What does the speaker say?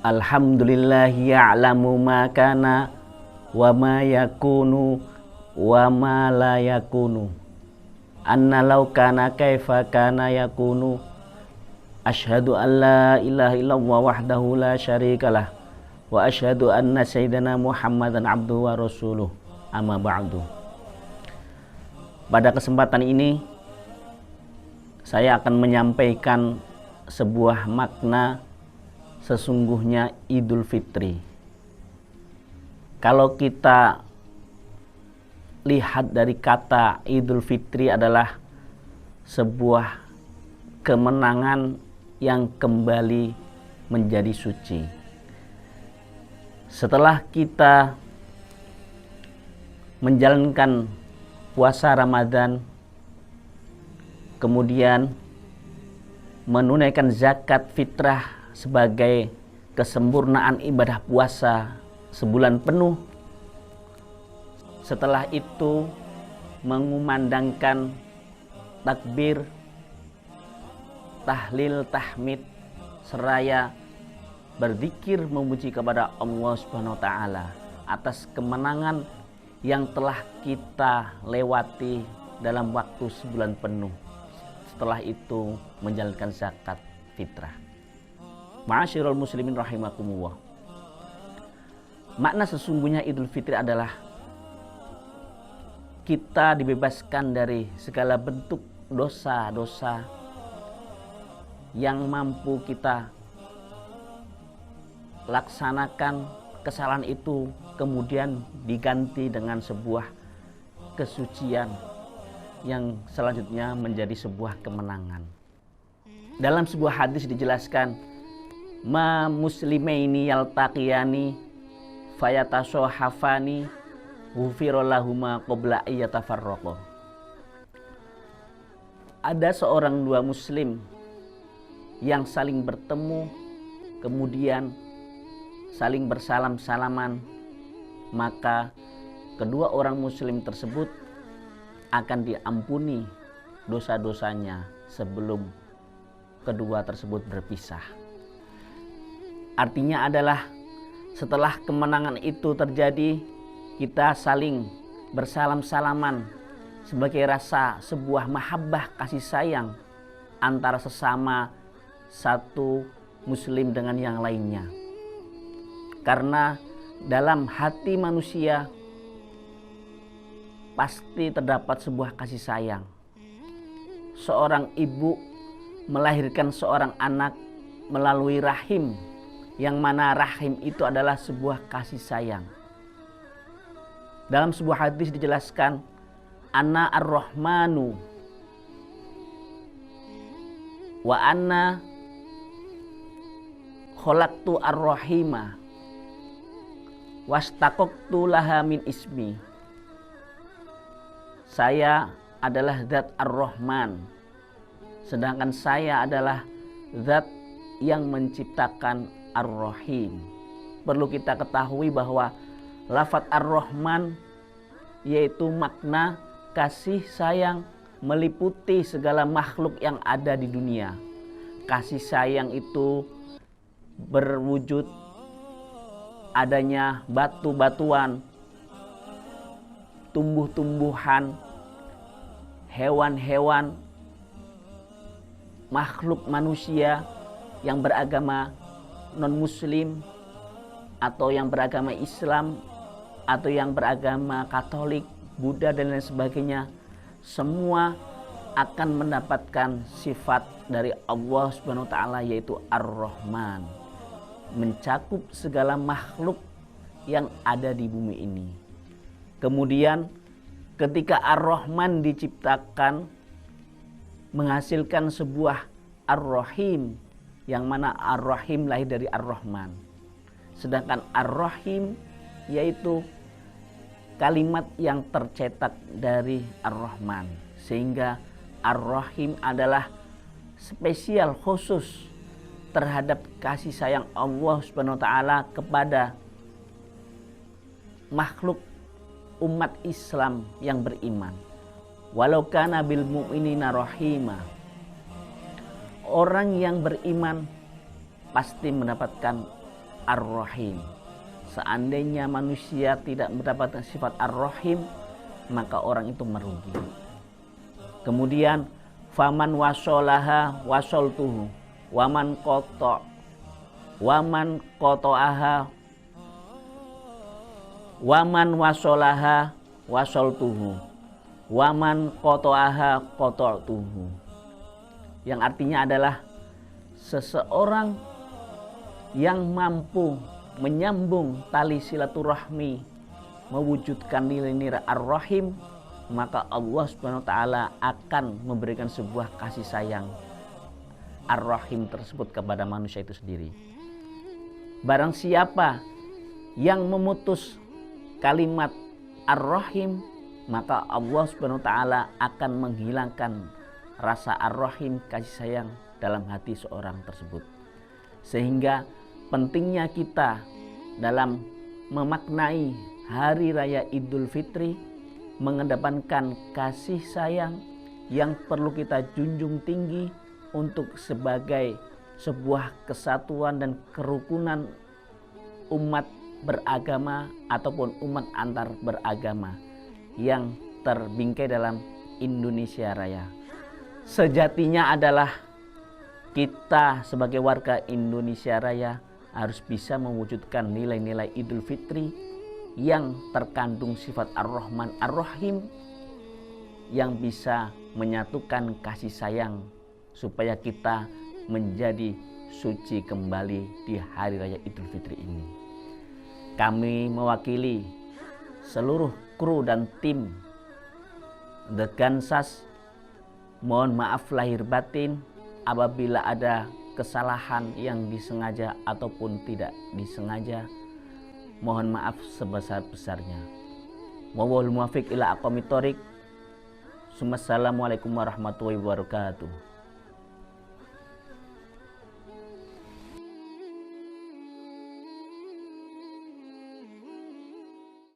Alhamdulillahi ya'lamu ma kana wa ma yakunu wa ma la yakunu. Anna law kana kaifa kana yakunu. Asyhadu an la ilaha illallah wahdahu la syarikalah wa asyhadu anna sayyidana Muhammadan abduhu wa rasuluh. Amma ba'du. Pada kesempatan ini saya akan menyampaikan sebuah makna sesungguhnya Idul Fitri. Kalau kita lihat dari kata Idul Fitri adalah sebuah kemenangan yang kembali menjadi suci. Setelah kita menjalankan puasa Ramadan, kemudian menunaikan zakat fitrah sebagai kesempurnaan ibadah puasa sebulan penuh. Setelah itu mengumandangkan takbir, tahlil, tahmid, seraya berzikir memuji kepada Allah Subhanahu wa taala atas kemenangan yang telah kita lewati dalam waktu sebulan penuh. Setelah itu menjalankan zakat fitrah. Ma'asyiral muslimin rahimakumullah. Makna sesungguhnya Idul Fitri adalah kita dibebaskan dari segala bentuk dosa-dosa yang mampu kita laksanakan. Kesalahan itu kemudian diganti dengan sebuah kesucian yang selanjutnya menjadi sebuah kemenangan. Dalam sebuah hadis dijelaskan, ma muslimaini yaltaqiyani fayatasawhafani ghufira lahuma qabla ayyatafarraqa. Ada seorang dua muslim yang saling bertemu kemudian saling bersalam-salaman, maka kedua orang muslim tersebut akan diampuni dosa-dosanya sebelum kedua tersebut berpisah. Artinya adalah setelah kemenangan itu terjadi, kita saling bersalam-salaman sebagai rasa sebuah mahabbah kasih sayang antara sesama satu muslim dengan yang lainnya. Karena dalam hati manusia pasti terdapat sebuah kasih sayang. Seorang ibu melahirkan seorang anak melalui rahim, yang mana rahim itu adalah sebuah kasih sayang. Dalam sebuah hadis dijelaskan, Ana ar-Rahmanu wa anna khalaqtu ar-Rahima wastaqaqtu laha min ismi. Saya adalah zat ar-Rahman, sedangkan saya adalah zat yang menciptakan ar-Rahim. Perlu kita ketahui bahwa lafaz ar-Rahman yaitu makna kasih sayang meliputi segala makhluk yang ada di dunia. Kasih sayang itu berwujud adanya batu-batuan, tumbuh-tumbuhan, hewan-hewan, makhluk manusia yang beragama non-muslim atau yang beragama Islam atau yang beragama Katolik, Buddha dan lain sebagainya, semua akan mendapatkan sifat dari Allah Subhanahu wa taala yaitu Ar-Rahman, mencakup segala makhluk yang ada di bumi ini. Kemudian ketika Ar-Rahman diciptakan menghasilkan sebuah Ar-Rahim, yang mana Ar-Rahim lahir dari Ar-Rahman. Sedangkan Ar-Rahim yaitu kalimat yang tercetak dari Ar-Rahman, sehingga Ar-Rahim adalah spesial khusus terhadap kasih sayang Allah Subhanahu wa taala kepada makhluk umat Islam yang beriman. Walau kana bil mu'minina rahima. Orang yang beriman pasti mendapatkan Ar-Rahim. Seandainya manusia tidak mendapatkan sifat Ar-Rahim, maka orang itu merugi. Kemudian faman wasolaha wasoltuhu waman koto'aha waman wasolaha wasoltuhu waman koto'aha koto'tuhu, yang artinya adalah seseorang yang mampu menyambung tali silaturahmi, mewujudkan nilai-nilai Ar-Rahim, maka Allah Subhanahu wa taala akan memberikan sebuah kasih sayang Ar-Rahim tersebut kepada manusia itu sendiri. Barang siapa yang memutus kalimat Ar-Rahim, maka Allah Subhanahu wa taala akan menghilangkan rasa Ar-Rahim, kasih sayang dalam hati seorang tersebut. Sehingga pentingnya kita dalam memaknai hari raya Idul Fitri, mengedepankan kasih sayang yang perlu kita junjung tinggi untuk sebagai sebuah kesatuan dan kerukunan umat beragama ataupun umat antar beragama yang terbingkai dalam Indonesia Raya. Sejatinya adalah kita sebagai warga Indonesia Raya harus bisa mewujudkan nilai-nilai Idul Fitri yang terkandung sifat Ar-Rahman Ar-Rahim, yang bisa menyatukan kasih sayang supaya kita menjadi suci kembali di hari raya Idul Fitri ini. Kami mewakili seluruh kru dan tim The Gansas, mohon maaf lahir batin apabila ada kesalahan yang disengaja ataupun tidak disengaja. Mohon maaf sebesar-besarnya. Wallahul muwaffiq ila aqwamit thoriq. Assalamualaikum warahmatullahi wabarakatuh.